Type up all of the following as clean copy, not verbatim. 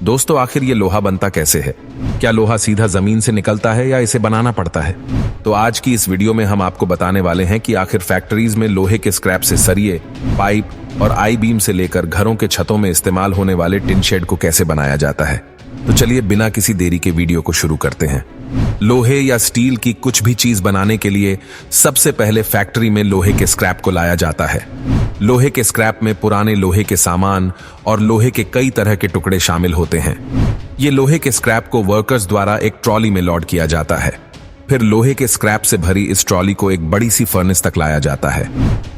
दोस्तों, आखिर ये लोहा बनता कैसे है? क्या लोहा सीधा जमीन से निकलता है या इसे बनाना पड़ता है? तो आज की इस वीडियो में हम आपको बताने वाले हैं कि आखिर फैक्ट्रीज में लोहे के स्क्रैप से सरिये, पाइप और आई बीम से लेकर घरों के छतों में इस्तेमाल होने वाले टिन शेड को कैसे बनाया जाता है। तो चलिए बिना किसी देरी के वीडियो को शुरू करते हैं। लोहे या स्टील की कुछ भी चीज बनाने के लिए सबसे पहले फैक्ट्री में लोहे के स्क्रैप को लाया जाता है। लोहे के स्क्रैप में पुराने लोहे के सामान और लोहे के कई तरह के टुकड़े शामिल होते हैं। ये लोहे के स्क्रैप को वर्कर्स द्वारा एक ट्रॉली में लोड किया जाता है। फिर लोहे के स्क्रैप से भरी इस ट्रॉली को एक बड़ी सी फर्नेस तक लाया जाता है।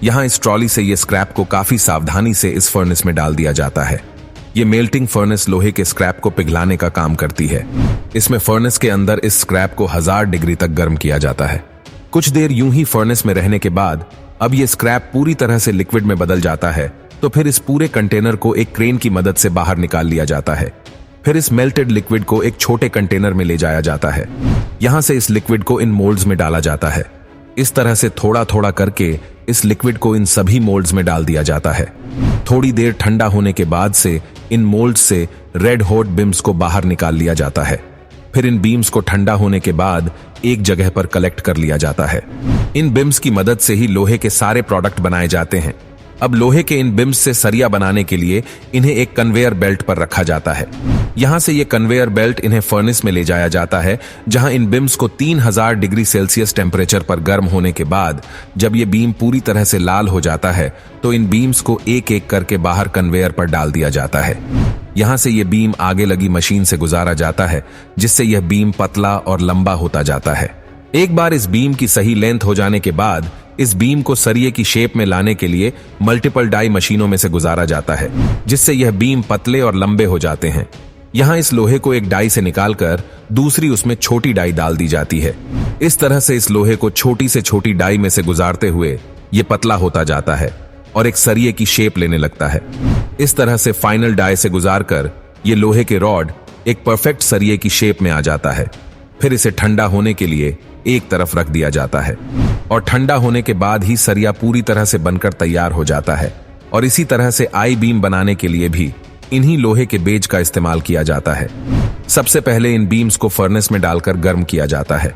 यहाँ इस ट्रॉली से ये स्क्रैप को काफी सावधानी से इस फर्नेस में डाल दिया जाता है। ये मेल्टिंग फर्नेस लोहे के स्क्रैप को पिघलाने का काम करती है। इसमें फर्नेस के अंदर इस स्क्रैप को 1000 डिग्री तक गर्म किया जाता है। कुछ देर यूं ही फर्नेस में रहने के बाद अब ये स्क्रैप पूरी तरह से लिक्विड में बदल जाता है। तो फिर इस पूरे कंटेनर को एक क्रेन की मदद से बाहर निकाल लिया जाता है। फिर इस मेल्टेड लिक्विड को एक छोटे कंटेनर में ले जाया जाता है। यहां से इस लिक्विड को इन मोल्ड्स में डाला जाता है। इस तरह से थोड़ा थोड़ा करके इस लिक्विड को इन सभी मोल्ड्स में डाल दिया जाता है। थोड़ी देर ठंडा होने के बाद से इन मोल्ड्स से रेड हॉट बीम्स को बाहर निकाल लिया जाता है। फिर इन बीम्स को ठंडा होने के बाद एक जगह पर कलेक्ट कर लिया जाता है। इन बीम्स की मदद से ही लोहे के सारे प्रोडक्ट बनाए जाते हैं। अब लोहे के इन बीम्स से सरिया बनाने के लिए इन्हें एक कन्वेयर बेल्ट पर रखा जाता है। यहां से ये कन्वेयर बेल्ट इन्हें फर्नेस में ले जाया जाता है, जहां इन बीम्स को 3000 डिग्री सेल्सियस टेम्परेचर पर गर्म होने के बाद जब ये बीम पूरी तरह से लाल हो जाता है तो इन बीम्स को एक एक करके बाहर कन्वेयर पर डाल दिया जाता है। यहां से ये बीम आगे लगी मशीन से गुजारा जाता है, जिससे यह बीम पतला और लंबा होता जाता है। एक बार इस बीम की सही लेंथ हो जाने के बाद इस बीम को सरिये की शेप में लाने के लिए मल्टीपल डाई मशीनों में से गुजारा जाता है, जिससे यह बीम पतले और लंबे हो जाते हैं। यहां इस लोहे को एक डाई से निकालकर दूसरी उसमें छोटी डाई डाल दी जाती है। इस तरह से इस लोहे को छोटी से छोटी डाई में से गुजारते हुए यह पतला होता जाता है और एक सरिये की शेप लेने लगता है। इस तरह से फाइनल डाई से गुजारकर ये लोहे के रॉड एक परफेक्ट सरिये की शेप में आ जाता है। फिर इसे ठंडा होने के लिए एक तरफ रख दिया जाता है और ठंडा होने के बाद ही सरिया पूरी तरह से बनकर तैयार हो जाता है। और इसी तरह से आई बीम बनाने के लिए भी इन्हीं लोहे के बेज का इस्तेमाल किया जाता है। सबसे पहले इन बीम्स को फर्नेस में डालकर गर्म किया जाता है।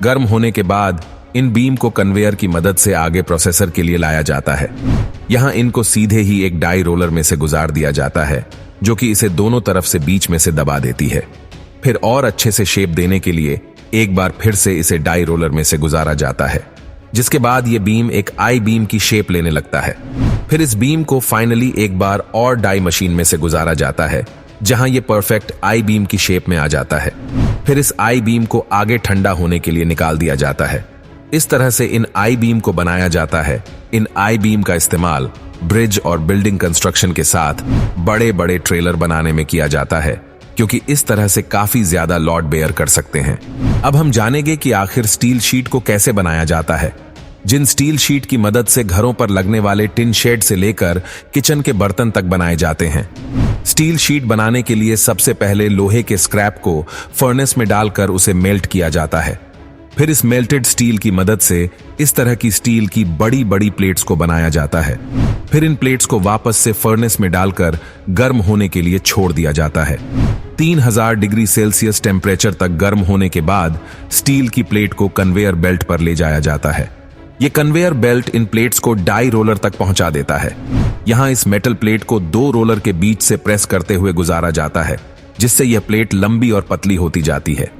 गर्म होने के बाद इन बीम को कन्वेयर की मदद से आगे प्रोसेसर के लिए लाया जाता है। यहां इनको सीधे ही एक डाई रोलर में से गुजार दिया जाता है, जो कि इसे दोनों तरफ से बीच में से दबा देती है। फिर और अच्छे से शेप देने के लिए एक बार फिर से इसे डाई रोलर में से गुजारा जाता है, जिसके बाद ये बीम एक आई बीम की शेप लेने लगता है। फिर इस बीम को फाइनली एक बार और डाई मशीन में से गुजारा जाता है, जहां ये परफेक्ट आई बीम की शेप में आ जाता है। फिर इस आई बीम को आगे ठंडा होने के लिए निकाल दिया जाता है। इस तरह से इन आई बीम को बनाया जाता है। इन आई बीम का इस्तेमाल ब्रिज और बिल्डिंग कंस्ट्रक्शन के साथ बड़े बड़े ट्रेलर बनाने में किया जाता है, क्योंकि इस तरह से काफी ज्यादा लोड बेयर कर सकते हैं। अब हम जानेंगे कि आखिर स्टील शीट को कैसे बनाया जाता है। जिन स्टील शीट की मदद से घरों पर लगने वाले टिन शेड से लेकर किचन के बर्तन तक बनाए जाते हैं। स्टील शीट बनाने के लिए सबसे पहले लोहे के स्क्रैप को फर्नेस में डालकर उसे मेल्ट किया जाता है। फिर इस मेल्टेड स्टील की मदद से इस तरह की स्टील की बड़ी बड़ी प्लेट्स को बनाया जाता है। फिर इन प्लेट्स को वापस से फर्नेस में डालकर गर्म होने के लिए छोड़ दिया जाता है। 3000 डिग्री सेल्सियस टेम्परेचर तक गर्म होने के बाद स्टील की प्लेट को कन्वेयर बेल्ट पर ले जाया जाता है। ये कन्वेयर बेल्ट इन प्लेट्स को डाई रोलर तक पहुंचा देता है। यहां इस मेटल प्लेट को 2 रोलर के बीच से प्रेस करते हुए गुजारा जाता है, जिससे यह प्लेट लंबी और पतली होती जाती है।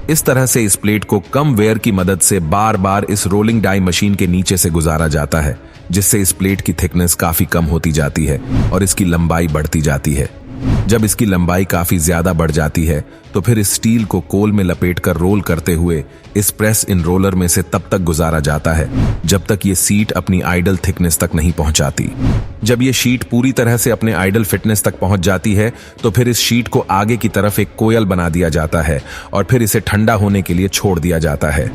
इस तरह से इस प्लेट को कम वेयर की मदद से बार बार इस रोलिंग डाई मशीन के नीचे से गुजारा जाता है, जिससे इस प्लेट की थिकनेस काफी कम होती जाती है और इसकी लंबाई बढ़ती जाती है। जब इसकी लंबाई काफी ज्यादा बढ़ जाती है तो फिर इस स्टील को कोल में लपेटकर रोल करते हुए इस प्रेस इन रोलर में से तब तक गुजारा जाता है जब तक ये शीट अपनी आइडल थिकनेस तक नहीं पहुंचाती। जब ये शीट पूरी तरह से अपने आइडल फिटनेस तक पहुंच जाती है तो फिर इस शीट को आगे की तरफ एक कोयल बना दिया जाता है और फिर इसे ठंडा होने के लिए छोड़ दिया जाता है।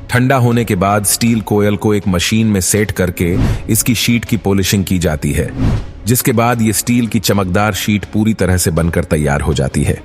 ठंडा होने के बाद स्टील कोयल को एक मशीन में सेट करके इसकी शीट की पॉलिशिंग की जाती है, जिसके बाद ये स्टील की चमकदार शीट पूरी तरह से बनकर तैयार हो जाती है।